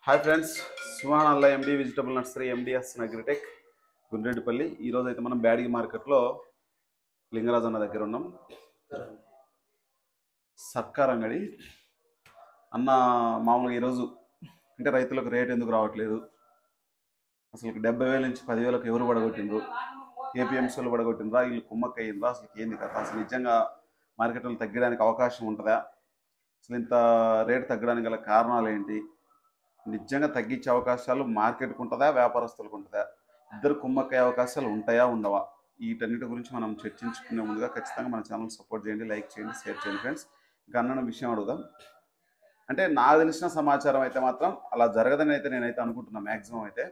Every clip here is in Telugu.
Hi friends, Suhan Alla MD vegetable nursery MDS agritech Gundreddipalli. ఈరోజు అయితే మనం బ్యాడిగి మార్కెట్లో లింగరాజు అన్న దగ్గర ఉన్నాం. సర్కార్ అంగడి అన్న మామూలుగా ఈరోజు అంటే రైతులకు రేట్ ఎందుకు రావట్లేదు, అసలు 70,000 నుంచి 10,000కు ఎవరు పడగొట్టిండ్రు, ఏపీఎంసీలు పడగొట్టిండ్రా, వీళ్ళు కుమ్మక్క అయ్యిండ్రా, అసలు ఏంది కథ, అసలు నిజంగా మార్కెట్లో తగ్గడానికి అవకాశం ఉంటుందా, అసలు ఇంత రేటు తగ్గడానికి గల కారణాలు ఏంటి, నిజంగా తగ్గించే అవకాశాలు మార్కెట్కి ఉంటుందా వ్యాపారస్తులకు ఉంటుందా, ఇద్దరు కుమ్మక్కయ్యే అవకాశాలు ఉంటాయా ఉండవా, వీటన్నిటి గురించి మనం చర్చించుకునే ముందుగా ఖచ్చితంగా మన ఛానల్ సపోర్ట్ చేయండి, లైక్ చేయండి, షేర్ చేయండి ఫ్రెండ్స్. ఇంకా అన్న విషయం అడుగుదాం. అంటే నాకు తెలిసిన సమాచారం అయితే మాత్రం అలా జరగదని అయితే నేనైతే అనుకుంటున్నా, మ్యాక్సిమం అయితే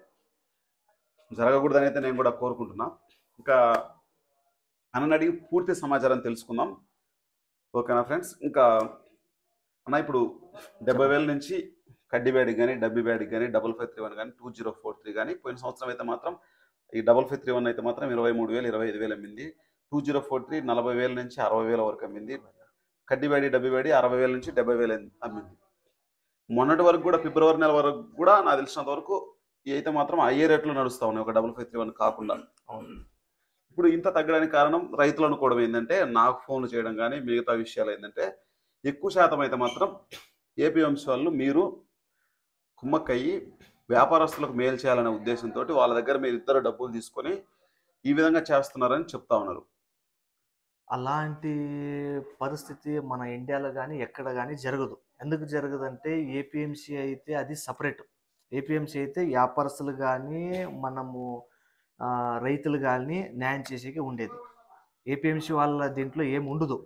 జరగకూడదని అయితే నేను కూడా కోరుకుంటున్నా. ఇంకా అన్నని అడిగి పూర్తి సమాచారం తెలుసుకుందాం, ఓకేనా ఫ్రెండ్స్. ఇంకా అన్న ఇప్పుడు 70,000 నుంచి కడ్డీ బ్యాడ్కి కానీ, డబ్బీ బ్యాడ్కి కానీ, 5531 కానీ, 2043 కానీ, పోయిన సంవత్సరం అయితే మాత్రం ఈ 5531 అయితే మాత్రం 23,000 25,000 అమ్మింది. 2043 40,000 నుంచి 60,000 వరకు అమ్మింది. కడ్డీ బ్యాడీ డబ్బీ బ్యాడీ 60,000 నుంచి 70,000 అమ్మింది. మొన్నటి వరకు కూడా ఫిబ్రవరి నెల వరకు కూడా నాకు తెలిసినంత వరకు అయితే మాత్రం అయ్యే రేట్లు నడుస్తూ ఉన్నాయి, ఒక 5531 కాకుండా. ఇప్పుడు ఇంత తగ్గడానికి కారణం రైతులు అనుకోవడం ఏంటంటే, నాకు ఫోన్లు చేయడం కానీ మిగతా విషయాలు ఏంటంటే, ఎక్కువ శాతం అయితే మాత్రం ఏపీఎంసీ వాళ్ళు మీరు కుమ్మక్కయ్యి వ్యాపారస్తులకు మేలు చేయాలనే ఉద్దేశంతో వాళ్ళ దగ్గర మీరు ఇద్దరు డబ్బులు తీసుకొని ఈ విధంగా చేస్తున్నారని చెప్తా ఉన్నారు. అలాంటి పరిస్థితి మన ఇండియాలో కానీ ఎక్కడ కానీ జరగదు. ఎందుకు జరగదంటే ఏపీఎంసీ అయితే అది సపరేట్. ఏపీఎంసీ అయితే వ్యాపారస్తులు కానీ మనము రైతులు కానీ న్యాయం చేసేకి ఉండేది. ఏపీఎంసీ వాళ్ళ దీంట్లో ఏమి ఉండదు.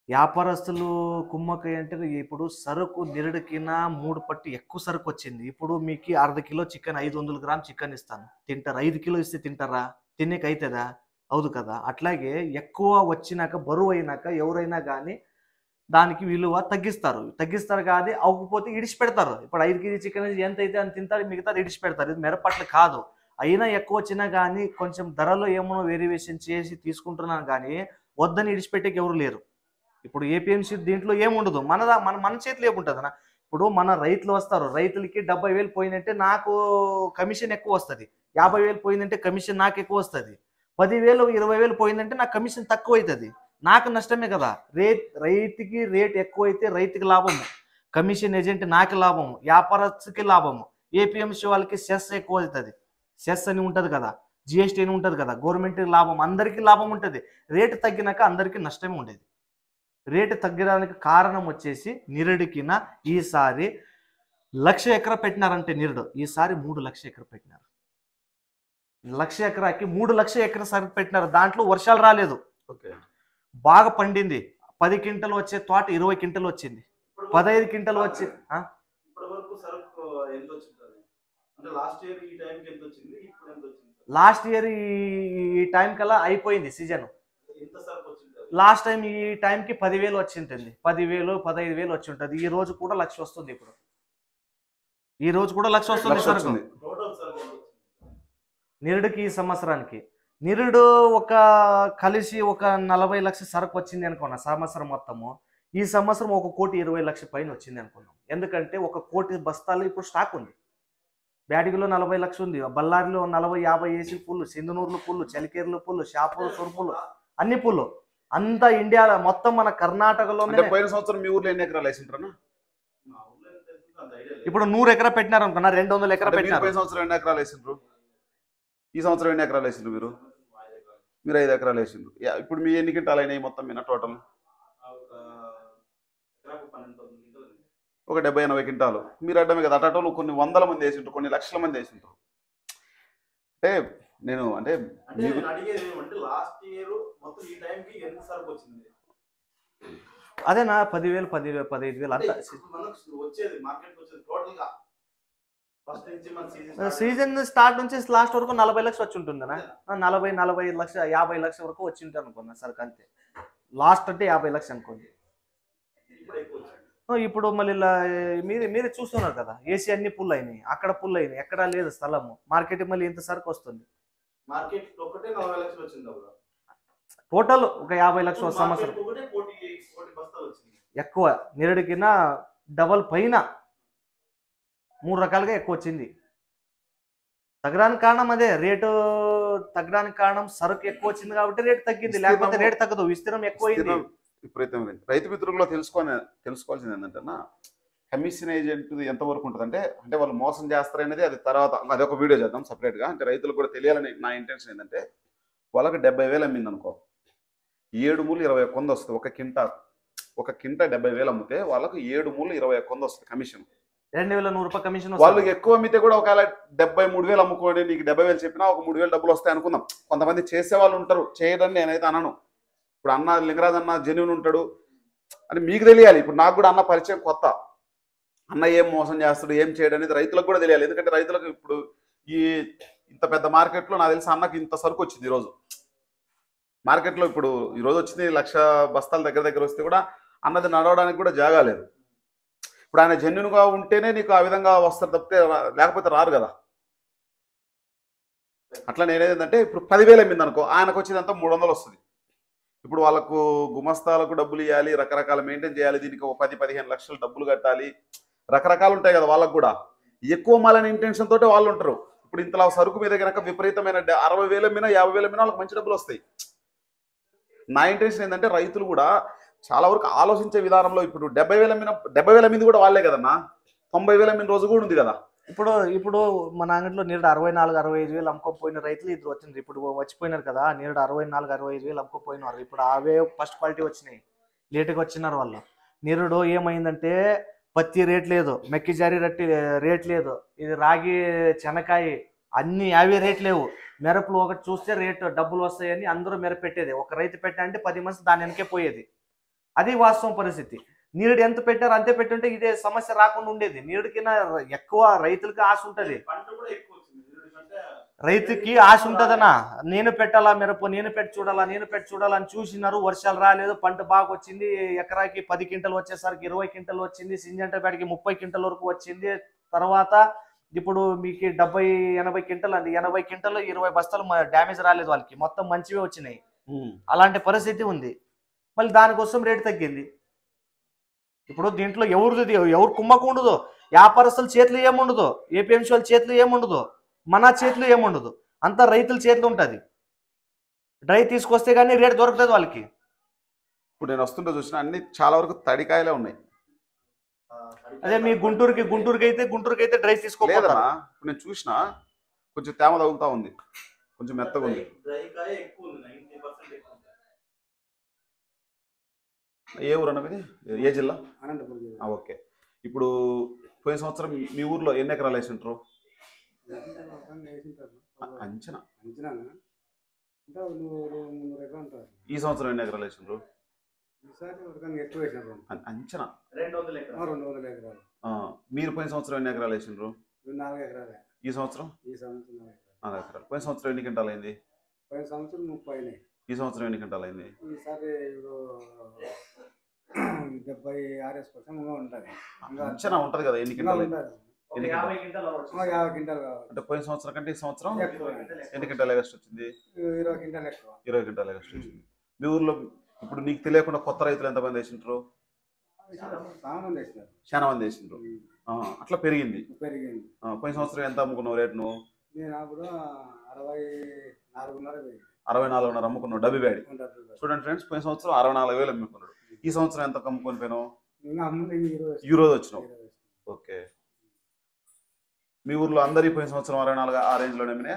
వ్యాపారస్తులు కుమ్మక్కయ్య అంటే ఇప్పుడు సరుకు నిరుడికిన 3 పట్టు ఎక్కువ సరుకు వచ్చింది. ఇప్పుడు మీకు 1/2 కిలో చికెన్ 500 గ్రామ్ చికెన్ ఇస్తాను, తింటారా? 5 కిలో ఇస్తే తింటారా? తినేకి అవుతుందా? అవుదు కదా. అట్లాగే ఎక్కువ వచ్చినాక బరువు అయినాక ఎవరైనా కానీ దానికి విలువ తగ్గిస్తారు కాదు, అవ్వకపోతే ఇడిచిపెడతారు. ఇప్పుడు 5 కేజీ చికెన్ ఎంత అయితే అని తింటారు, మిగతాది ఇడిచిపెడతారు. ఇది మిరపట్లు కాదు. అయినా ఎక్కువ వచ్చినా కానీ కొంచెం ధరలో ఏమో వేరియేషన్ చేసి తీసుకుంటున్నాను కానీ వద్దని ఇడిచిపెట్టేకి ఎవరు లేరు. ఇప్పుడు ఏపీఎంసీ దీంట్లో ఏముండదు. మన చేతిలో ఏముంటుంది అన్న. ఇప్పుడు మన రైతులు వస్తారు, రైతులకి 70,000 పోయిందంటే నాకు కమిషన్ ఎక్కువ వస్తుంది, 50,000 పోయిందంటే కమిషన్ నాకు ఎక్కువ వస్తుంది, 10,000 20,000 పోయిందంటే నాకు కమిషన్ తక్కువ అవుతుంది, నాకు నష్టమే కదా. రైతుకి రేట్ ఎక్కువ అయితే రైతుకి లాభము, కమిషన్ ఏజెంట్ నాకు లాభము, వ్యాపారస్తుకి లాభము, ఏపీఎంసీ వాళ్ళకి సెస్ ఎక్కువ అవుతుంది. సెస్ అని ఉంటుంది కదా, జిఎస్టీ అని ఉంటుంది కదా, గవర్నమెంట్కి లాభం, అందరికీ లాభం ఉంటుంది. రేటు తగ్గినాక అందరికీ నష్టమే ఉండేది. రేటు తగ్గడానికి కారణం వచ్చేసి నిరుడికిన ఈసారి 1,00,000 ఎకరా పెట్టినారంటే నిరుడు ఈసారి 3,00,000 ఎకరా పెట్టినారు. 1,00,000 ఎకరాకి 3,00,000 ఎకరా సరుకు పెట్టినారు. దాంట్లో వర్షాలు రాలేదు, బాగా పండింది. 10 క్వింటలు వచ్చే తోట 20 క్వింటలు వచ్చింది, 15 క్వింటలు వచ్చి లాస్ట్ ఇయర్ ఈ టైం కల్లా అయిపోయింది సీజన్. లాస్ట్ టైం ఈ టైంకి 10,000 వచ్చి ఉంటుంది, 10,000 15,000 వచ్చి ఉంటుంది. ఈ రోజు కూడా 1,00,000 వస్తుంది. ఇప్పుడు ఈ రోజు కూడా 1,00,000 వస్తుంది సరుకు నిరుడికి. ఈ సంవత్సరానికి నిరుడు కలిసి ఒక 40 లక్షల సరుకు వచ్చింది అనుకున్నా సంవత్సరం మొత్తము. ఈ సంవత్సరం 1,20,00,000 పైన వచ్చింది అనుకున్నాం. ఎందుకంటే 1 కోటి బస్తాలు ఇప్పుడు స్టాక్ ఉంది. బ్యాటిగిలో 40 లక్షలు ఉంది, బళ్ళారిలో 40-50 ఏసీ పుల్లు, సింధనూరులో పుల్లు, చలికేరులో పుల్లు, షాపూర్ సొరుపులు, అన్ని పుల్లు అంతా ఇండియాలో మొత్తం మన కర్ణాటకలో. పోయిన సంవత్సరం మీ ఊర్లో ఎన్ని ఎకరాలు వేసింటారు? ఇప్పుడు 100 ఎకరా పెట్టినారు అనుకున్నా, 200 ఎకరా పెట్టినారు. పోయిన సంవత్సరం ఎన్ని ఎకరాలు వేసిండ్రు? ఈ సంవత్సరం ఎన్ని ఎకరాలు వేసిండ్రు? మీరు 5 ఎకరాలు వేసిండ్రు. ఇప్పుడు మీ ఎన్ని క్వింటాలు అయినాయి మొత్తం మీద టోటల్? ఒక 70-80 క్వింటాలు. మీరు అడ్డమే కదా, అటోలు కొన్ని 100 మంది వేసింటారు, కొన్ని లక్షల మంది వేసింటారు. అంటే నేను అదేనా 10,000 15,000 అంతా సీజన్ స్టార్ట్ నుంచి లాస్ట్ వరకు 40 లక్షలు వచ్చి ఉంటుందనా? 40 లక్ష 50 లక్షల వరకు వచ్చి ఉంటాను అనుకున్నా సరుకు, అంతే. లాస్ట్ అంటే 50 లక్షలు అనుకోండి. ఇప్పుడు మళ్ళీ మీరే చూస్తున్నారు కదా, ఏసీ అన్ని పుల్ అయినాయి, అక్కడ పుల్ అయినాయి, ఎక్కడా లేదు స్థలము. మార్కెట్ మళ్ళీ ఇంత సరుకు వస్తుంది. టోటల్ ఒక 50 లక్షల సంవత్సరం ఎక్కువ నిరుడికిన డబల్ పైన 3 రకాలుగా ఎక్కువ వచ్చింది. తగ్గడానికి కారణం అదే, రేటు తగ్గడానికి కారణం సరుకు ఎక్కువ వచ్చింది కాబట్టి రేటు తగ్గింది, లేకపోతే రేటు తగ్గదు. విస్తీర్ణం ఎక్కువైంది. విపరీతమైంది. రైతు మిత్రుల్లో తెలుసుకోవాల్సింది ఏంటంటే కమిషన్ ఏజెంట్ ఎంతవరకు ఉంటుంది అంటే వాళ్ళు మోసం చేస్తారనేది అది తర్వాత అదొక వీడియో చేద్దాం సపరేట్గా. అంటే రైతులకు కూడా తెలియాలని నా ఇంటెన్షన్ ఏంటంటే వాళ్ళకి 70,000 అమ్మింది అనుకో, 7 మూలు 21 వంద వస్తుంది. ఒక కింట 70,000 అమ్మితే వాళ్ళకు 7 మూలు 21 వంద వస్తుంది కమిషన్. 2,100 రూపాయలు కమిషన్. వాళ్ళు ఎక్కువ అమ్మితే కూడా ఒకవేళ 73,000 అమ్ముకోండి, నీకు 70,000 చెప్పినా ఒక 3,000 డబ్బులు వస్తాయి అనుకుందాం. కొంతమంది చేసే వాళ్ళు ఉంటారు, చేయదని నేనైతే అనను. ఇప్పుడు అన్న లింగరాజ్ అన్న జెన్యూన్ ఉంటాడు అని మీకు తెలియాలి. ఇప్పుడు నాకు కూడా అన్న పరిచయం కొత్త, అన్న ఏం మోసం చేస్తాడు ఏం చేయడం అనేది రైతులకు కూడా తెలియాలి. ఎందుకంటే రైతులకు ఇప్పుడు ఇంత పెద్ద మార్కెట్లో నాకు తెలిసి అన్నకి ఇంత సరుకు వచ్చింది ఈరోజు మార్కెట్లో. ఇప్పుడు ఈరోజు వచ్చింది 1,00,000 బస్తాల దగ్గర వస్తే కూడా అన్నది నడవడానికి కూడా జాగా లేదు. ఇప్పుడు ఆయన జెన్యున్గా ఉంటేనే నీకు ఆ విధంగా వస్తారు తప్పితే లేకపోతే రారు కదా. అట్లా నేనేంటంటే ఇప్పుడు 10,000 అమ్మింది అనుకో, ఆయనకు వచ్చేదంతా 300 వస్తుంది. ఇప్పుడు వాళ్ళకు గుమస్తాలకు డబ్బులు ఇవ్వాలి, రకరకాల మెయింటైన్ చేయాలి, దీనికి ఒక 10-15 లక్షలు డబ్బులు కట్టాలి, రకరకాలు ఉంటాయి కదా. వాళ్ళకు కూడా ఎక్కువ మాలని ఇంటెన్షన్ తోటి వాళ్ళు ఉంటారు. ఇప్పుడు ఇంతలా సరుకు మీద కనుక విపరీతమైన 60,000 అమ్మినా 50,000 అమ్మినా వాళ్ళకి మంచి డబ్బులు వస్తాయి. నా ఇంటెన్షన్ ఏంటంటే రైతులు కూడా చాలా వరకు ఆలోచించే విధానంలో ఇప్పుడు 70,000 అమ్మింది కూడా వాళ్ళే కదన్నా, 90,000 అమ్మిన రోజు కూడా ఉంది కదా. ఇప్పుడు మన అంగట్లో నేరుడు 64-65 అమ్ముకోపోయిన రైతులు ఇద్దరు వచ్చింది. ఇప్పుడు వచ్చిపోయినారు కదా, నేరుడు 64-65 అమ్ముకోపోయినారు. ఇప్పుడు అవే ఫస్ట్ క్వాలిటీ వచ్చినాయి, లేటుగా వచ్చినారు వాళ్ళు. నేరుడు ఏమైందంటే పత్తి రేట్ లేదు, మెక్కిజారి రేట్ లేదు, ఇది రాగి చెనకాయ అన్ని అవే రేట్ లేవు. మిరపలు ఒకటి చూస్తే రేటు డబ్బులు వస్తాయని అందరూ మిరప పెట్టేది. ఒక రైతు పెట్టాలంటే 10 మంది దాని వెనకే పోయేది. అది వాస్తవం పరిస్థితి. నీరుడు ఎంత పెట్టారు అంతే పెట్టుంటే ఇదే సమస్య రాకుండా ఉండేది. నీరుడికినా ఎక్కువ రైతులకి ఆశ ఉంటుంది, రైతుకి ఆశ ఉంటుందనా, నేను పెట్టాలా మిరప, నేను పెట్టి చూడాలని చూసినారు. వర్షాలు రాలేదు, పంట బాగా వచ్చింది, ఎకరాకి 10 క్వింటలు వచ్చేసరికి 20 క్వింటలు వచ్చింది, సింజంట పేటకి 30 క్వింటల వరకు వచ్చింది. తర్వాత ఇప్పుడు మీకు 70-80 క్వింటలు అండి, 80 క్వింటలు 20 బస్తాలు డ్యామేజ్ రాలేదు వాళ్ళకి, మొత్తం మంచివే వచ్చినాయి. అలాంటి పరిస్థితి ఉంది. మళ్ళీ దానికోసం రేటు తగ్గింది. ఇప్పుడు దీంట్లో ఎవరు కుమ్మకం ఉండదు, వ్యాపారస్తుల చేతులు ఏముండదు, ఏపీఎంసీ వాళ్ళ చేతులు ఏముండదు, మన చేతులు ఏముండదు, అంతా రైతుల చేతులు ఉంటుంది. డ్రై తీసుకొస్తే కానీ రేటు దొరుకుతుంది వాళ్ళకి. ఇప్పుడు నేను వస్తుంటే చూసిన అన్ని చాలా వరకు తడికాయలే ఉన్నాయి. అదే మీ గుంటూరుకి అయితే డ్రై తీసుకోలేదన్నా. ఇప్పుడు నేను చూసిన కొంచెం తేమ తగులుతా ఉంది, కొంచెం మెత్తగా ఉంది. ఏ ఊరు అన్నది, ఏ జిల్లా? ఓకే. ఇప్పుడు పోయిన సంవత్సరం మీ ఊర్లో ఎన్ని ఎకరాలు వేసి ఉంటారు అంచనా? ఈ సంవత్సరం ఎన్ని ఎకరాలు వేసి ఉంటారు అంచనా? 200 ఎకరాలు. మీరు పోయిన సంవత్సరం ఎన్ని ఎకరాలు వేసిండ్రు? 4 ఎకరాలు. ఈ సంవత్సరం 4 ఎకరాలు. పోయిన సంవత్సరం ఎన్ని క్వింటాలు అయింది? పోయిన సంవత్సరం 30. ఈ సంవత్సరం ఎన్ని క్వింటాలు అయింది? ఈసారి 76% ఉంటుంది. అంచనా ఉంటుంది కదా ఎన్ని క్వింటాలు? 50 క్వింటాలు కావాలి. అంటే పోయిన సంవత్సరం కంటే ఈ సంవత్సరం ఎన్ని క్వింటాలు ఎగస్ట్ వచ్చింది? 20 క్వింటాలు ఎక్కువ. 20 క్వింటాలు ఎగస్ట్ వచ్చింది. మీ ఊర్లో ఇప్పుడు నీకు తెలియకుండా కొత్త రైతులు ఎంతమంది వేసింటారు? చాలా మంది వేసిండ్రు. అట్లా పెరిగింది. పోయిన సంవత్సరం ఎంత అమ్ముకున్నావు రేటు నువ్వు? నేను అప్పుడు 64,500 అమ్ముకున్నావు డబ్బి బ్యాడి. చూడండి ఫ్రెండ్స్, పోయిన సంవత్సరం 64,000 అమ్ముకున్నాడు. ఈ సంవత్సరం ఎంత అమ్ముకొని పోయినావు? ఈ రోజు వచ్చినావు. ఓకే. మీ ఊర్లో అందరి పోయిన సంవత్సరం 64 ఆ రేంజ్ లోనే అమ్మినా?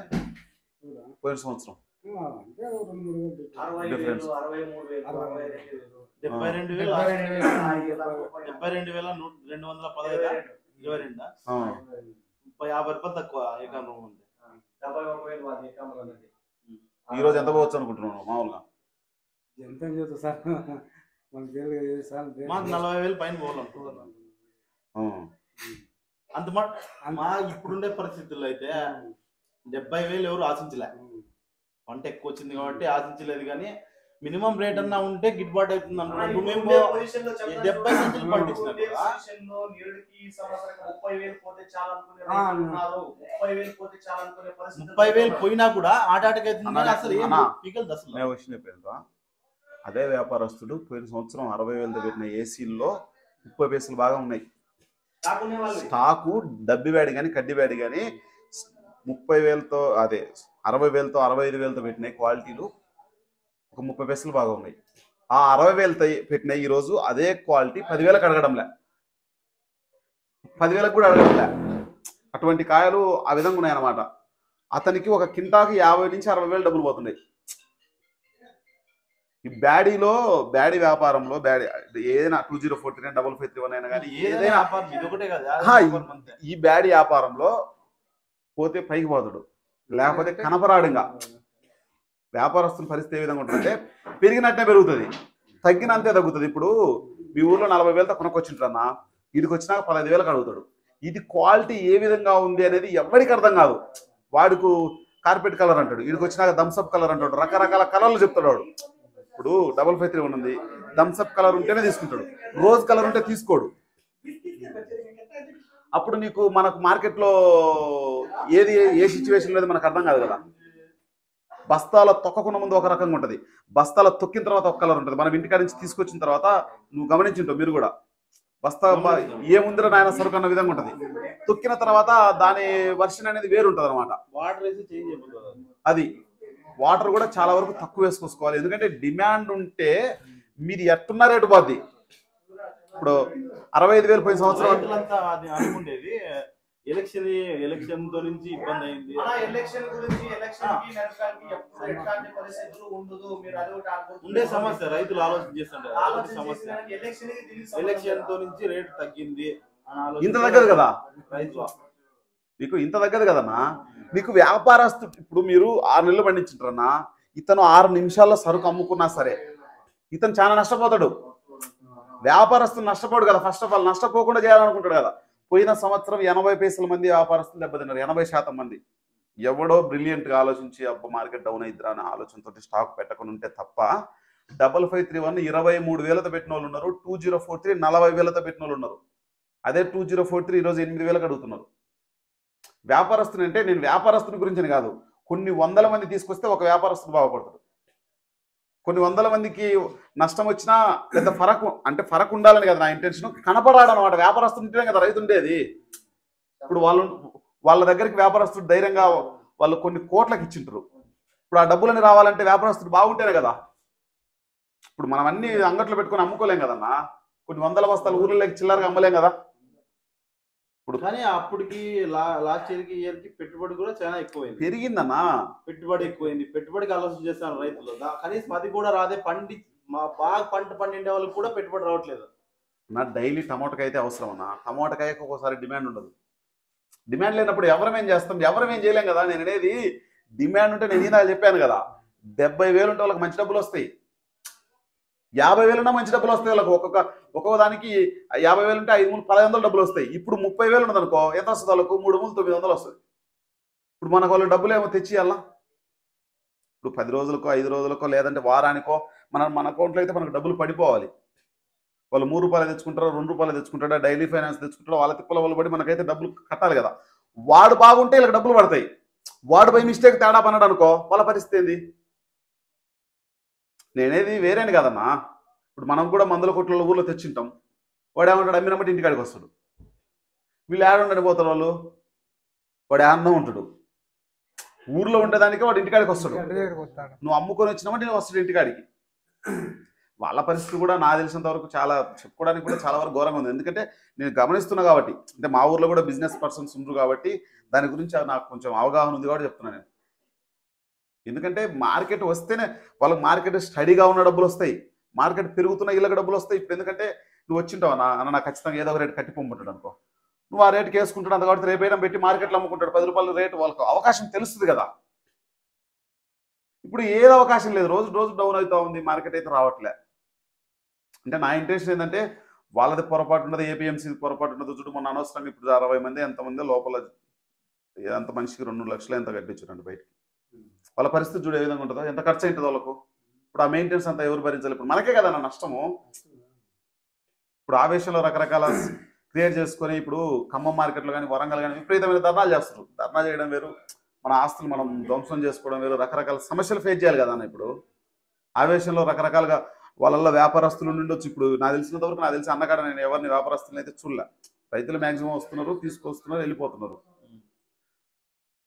పోయిన సంవత్సరం 50 రూపాయలు తక్కువ. ఈ రోజు ఎంత పోవచ్చు అనుకుంటున్నాను మామూలుగా? ఎంత చూస్తా సార్, మాకు 40,000 పైన పోవాలనుకుంటున్నాను. అంత మా ఇప్పుడుండే పరిస్థితుల్లో అయితే 70,000 ఎవరు ఆశించలే. పంట ఎక్కువ వచ్చింది కాబట్టి ఆశించలేదు, కానీ మినిమం రేట్ అన్నా ఉంటే గిట్టుబాటు అవుతుంది అనుకున్నాను. 30,000 పోయినా కూడా ఆటాటకి అవుతుంది. అసలు అదే వ్యాపారస్తుడు పోయిన సంవత్సరం 60,000 పెట్టిన ఏసీల్లో 30 పైసలు బాగా ఉన్నాయి. స్టాకు డబ్బి బ్యాడ్ కానీ కడ్డి బ్యాడ్ కానీ 30,000తో అదే 60,000తో 65,000తో పెట్టినాయి క్వాలిటీలు ఒక 30 పైసలు బాగా ఉన్నాయి. ఆ 60,000తో పెట్టినాయి ఈరోజు అదే క్వాలిటీ 10,000కి అడగడంలే, 10,000కి కూడా అడగడంలే. అటువంటి కాయలు ఆ విధంగా ఉన్నాయన్నమాట. అతనికి ఒక కింటాకి 50 నుంచి 60,000 డబ్బులు పోతున్నాయి. ఈ బ్యాడీ వ్యాపారంలో ఏదైనా 2043 5531 అయినా కానీ ఏదైనా ఈ బ్యాడీ వ్యాపారంలో పోతే పైకి పోతాడు, లేకపోతే కనపరాడుగా. వ్యాపారస్తుల పరిస్థితి ఏ విధంగా ఉంటుందంటే పెరిగినట్టే పెరుగుతుంది, తగ్గినంతే తగ్గుతుంది. ఇప్పుడు మీ ఊర్లో 40,000తో కొనుక్కొచ్చింటారన్నా, ఇదికి వచ్చినాక 15,000కి అడుగుతాడు. ఇది క్వాలిటీ ఏ విధంగా ఉంది అనేది ఎవరికి అర్థం కాదు. వాడికి కార్పెట్ కలర్ అంటాడు, ఇదికి వచ్చినాక థమ్స్అప్ కలర్ అంటాడు, రకరకాల కలర్లు చెప్తాడు వాడు. ఇప్పుడు 553 ఉంది, థమ్స్అప్ కలర్ ఉంటేనే తీసుకుంటాడు, రోజ్ కలర్ ఉంటే తీసుకోడు. అప్పుడు నీకు మనకు మార్కెట్లో ఏది ఏ సిచ్యువేషన్ లేదు మనకు అర్థం కాదు కదా. బస్తాల తొక్కకుండా ముందు ఒక రకంగా ఉంటుంది, బస్తాల తొక్కిన తర్వాత ఒక కలర్ ఉంటుంది. మనం ఇంటికాడ నుంచి తీసుకొచ్చిన తర్వాత నువ్వు గమనించుంటావు మీరు కూడా, బస్తా ఏముందిరా నాయన సరుకు అన్న విధంగా ఉంటుంది. తొక్కిన తర్వాత దాని వర్షన్ అనేది వేరు ఉంటుంది అనమాట. అది వాటర్ కూడా చాలా వరకు తక్కువ వేసుకోవాలి, ఎందుకంటే డిమాండ్ ఉంటే మీది ఎట్టున్న రేటు పోద్ది. ఇప్పుడు 65,000 పోయిన సంవత్సరం అనుకుండేది ఎలక్షన్ తో నుంచి ఇబ్బంది అయింది. ఉండే సమస్య రైతులు ఆలోచన చేస్తుంటారు. సమస్య ఎలక్షన్ తో నుంచి రేటు తగ్గింది, ఇంత తగ్గదు కదా రైతులు మీకు, ఇంత తగ్గదు కదన్నా. మీకు వ్యాపారస్తుడు ఇప్పుడు మీరు 6 నెలలు పండించుంటారన్నా, ఇతను 6 నిమిషాల్లో సరుకు అమ్ముకున్నా సరే ఇతను చాలా నష్టపోతాడు. వ్యాపారస్తులు నష్టపోడు కదా, ఫస్ట్ ఆఫ్ ఆల్ నష్టపోకుండా చేయాలనుకుంటాడు కదా. పోయిన సంవత్సరం 80 పైసల మంది వ్యాపారస్తులు దెబ్బతిన్నారు, 80% మంది. ఎవడో బ్రిలియంట్గా ఆలోచించి అబ్బా మార్కెట్ డౌన్ అయిద్దిరా అనే ఆలోచనతో స్టాక్ పెట్టకుండా ఉంటే తప్ప 5531 23,000తో పెట్టిన వాళ్ళు ఉన్నారు, 2043 40,000తో పెట్టిన వాళ్ళు ఉన్నారు. అదే 2043 ఈరోజు 8,000కి అడుగుతున్నారు. వ్యాపారస్తుని అంటే నేను వ్యాపారస్తుని గురించి కాదు, కొన్ని వందల మంది తీసుకొస్తే ఒక వ్యాపారస్తుడు బాగుపడతాడు. కొన్ని వందల మందికి నష్టం వచ్చినా పెద్ద ఫరక్ ఉండాలని కదా నా ఇంటెన్షన్. కనపడాడు అనమాట, వ్యాపారస్తుడు ఉంటేనే కదా రైతు ఉండేది. ఇప్పుడు వాళ్ళ దగ్గరికి వ్యాపారస్తుడు ధైర్యంగా వాళ్ళు కొన్ని కోట్లకి ఇచ్చింటారు. ఇప్పుడు ఆ డబ్బులని రావాలంటే వ్యాపారస్తుడు బాగుంటేనే కదా. ఇప్పుడు మనం అన్ని అంగట్లో పెట్టుకొని అమ్ముకోలేం కదన్నా, కొన్ని వందల బస్తాలు ఊర్లోకి చిల్లరగా అమ్మలేం కదా. ఇప్పుడు కానీ అప్పటికి లాస్ట్ ఇయర్ కి పెట్టుబడి కూడా చాలా ఎక్కువైంది, పెరిగిందన్నా. పెట్టుబడి ఎక్కువైంది, పెట్టుబడికి ఆలోచన చేస్తాను రైతులు. కనీసం అది కూడా రాదే, బాగా పంట పండిండే వాళ్ళకి కూడా పెట్టుబడి రావట్లేదు. నా డైలీ టమాటోకాయ అయితే అవసరం అన్న. టమాటోకాయకు ఒక్కోసారి డిమాండ్ ఉండదు. డిమాండ్ లేనప్పుడు ఎవరమేం చేస్తాం, ఎవరమేం చేయలేం కదా. నేను అనేది డిమాండ్ ఉంటే నేను ఇందాక చెప్పాను కదా, 70,000 ఉంటే వాళ్ళకి మంచి డబ్బులు వస్తాయి, 50,000 ఉన్నా మంచి డబ్బులు వస్తాయి వాళ్ళకి. ఒక్కొక్క దానికి 50,000 ఉంటే 5 1,100 డబ్బులు వస్తాయి. ఇప్పుడు 30,000 ఉన్నది అనుకో, ఎంత వస్తుంది వాళ్ళకు? 3,900 వస్తుంది. ఇప్పుడు మనకు వాళ్ళు డబ్బులు ఏమో తెచ్చియాలా? ఇప్పుడు 10 రోజులకో 5 రోజులకో లేదంటే వారానికో మన అకౌంట్లో అయితే మనకు డబ్బులు పడిపోవాలి. వాళ్ళు 3 రూపాయలు తెచ్చుకుంటారో 2 రూపాయలు తెచ్చుకుంటారో డైలీ ఫైనాన్స్ తెచ్చుకుంటారో వాళ్ళ తిప్పల వాళ్ళు పడి మనకైతే డబ్బులు కట్టాలి కదా. వాడు బాగుంటే వీళ్ళకి డబ్బులు పడతాయి, వాడు బై మిస్టేక్ తేడా పన్నాడు అనుకో వాళ్ళ పరిస్థితి ఏంది? నేనేది వేరేని కదన్నా. ఇప్పుడు మనం కూడా మందుల కొట్ల ఊర్లో తెచ్చింటాం, వాడు ఏమంటాడు అమ్మినమ్మటి ఇంటికాడికి వస్తాడు. వీళ్ళు ఏడుండని పోతారు, వాడు ఏడన్నా ఉంటాడు. ఊర్లో ఉండేదానికే వాడు ఇంటికాడికి వస్తాడు, నువ్వు అమ్ముకొని వచ్చినామంటే నేను వస్తాడు ఇంటికాడికి. వాళ్ళ పరిస్థితి కూడా నాకు తెలిసినంత వరకు చాలా చెప్పుకోవడానికి కూడా చాలా వరకు ఘోరంగా ఉంది. ఎందుకంటే నేను గమనిస్తున్నా కాబట్టి, అంటే మా ఊర్లో కూడా బిజినెస్ పర్సన్స్ ఉండరు కాబట్టి దాని గురించి నాకు కొంచెం అవగాహన ఉంది కాబట్టి చెప్తున్నాను నేను. ఎందుకంటే మార్కెట్ వస్తేనే వాళ్ళకి మార్కెట్ స్టడీగా ఉన్న డబ్బులు వస్తాయి, మార్కెట్ పెరుగుతున్న ఇళ్ళకి డబ్బులు వస్తాయి. ఇప్పుడు ఎందుకంటే నువ్వు వచ్చింటావు అన్న నాకు ఖచ్చితంగా ఏదో ఒక రేటు కట్టి పంపుంటాడు అనుకో, నువ్వు ఆ రేటుకి వేసుకుంటాడు, అంత కాబట్టి రేపైనా పెట్టి మార్కెట్లో అమ్ముకుంటాడు, 10 రూపాయల రేటు వాళ్ళకి అవకాశం తెలుస్తుంది కదా. ఇప్పుడు ఏది అవకాశం లేదు, రోజు రోజు డౌన్ అవుతూ ఉంది, మార్కెట్ అయితే రావట్లే. అంటే నా ఇంటెన్షన్ ఏంటంటే వాళ్ళది పొరపాటు ఉండదు, ఏపీఎంసీ పొరపాటు ఉండదు. చూడు మొన్న అనవసరంగా ఇప్పుడు 60 మంది ఎంతమంది లోపల ఎంత మనిషికి 2 లక్షలు ఎంత కట్టించారండి బయటకి. వాళ్ళ పరిస్థితి చూడు ఏ విధంగా ఉంటుందో, ఎంత ఖర్చు అవుతుందో వాళ్ళకు. ఇప్పుడు ఆ మెయింటెనెన్స్ అంతా ఎవరు భరించాలి? ఇప్పుడు మనకే కదా నా నష్టము. ఇప్పుడు ఆవేశంలో రకరకాల క్రియేట్ చేసుకొని ఇప్పుడు ఖమ్మం మార్కెట్లో కానీ వరంగల్ కానీ విపరీతమైన ధర్నాలు చేస్తారు. ధర్నా చేయడం వేరు, మన ఆస్తులు మనం ధ్వంసం చేసుకోవడం వేరు, రకరకాల సమస్యలు ఫేస్ చేయాలి కదా అన్న. ఇప్పుడు ఆవేశంలో రకరకాలుగా వాళ్ళల్లో వ్యాపారస్తులు ఉండొచ్చు. ఇప్పుడు నాకు తెలిసినంత వరకు నాకు తెలిసి అన్నకాడ నేను ఎవరిని వ్యాపారస్తులను అయితే చూడలే. రైతులు మ్యాక్సిమం వస్తున్నారు, తీసుకొస్తున్నారు, వెళ్ళిపోతున్నారు.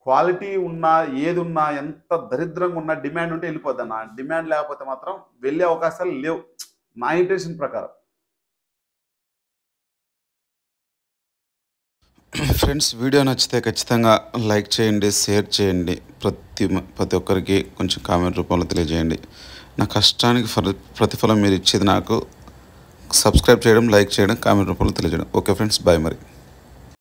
క్వాలిటీ ఉన్నా, ఏది ఉన్నా, ఎంత దరిద్రంగా ఉన్నా డిమాండ్ ఉంటే వెళ్ళిపోద్ది అన్న. డిమాండ్ లేకపోతే మాత్రం వెళ్ళే అవకాశాలు లేవు నా ఇంటెన్షన్ ప్రకారం. ఫ్రెండ్స్, వీడియో నచ్చితే ఖచ్చితంగా లైక్ చేయండి, షేర్ చేయండి, ప్రతి ఒక్కరికి కొంచెం కామెంట్ రూపంలో తెలియజేయండి. నా కష్టానికి ప్రతిఫలం మీరు ఇచ్చేది నాకు సబ్స్క్రైబ్ చేయడం, లైక్ చేయడం, కామెంట్ రూపంలో తెలియజేయడం. ఓకే ఫ్రెండ్స్, బాయ్ మరి.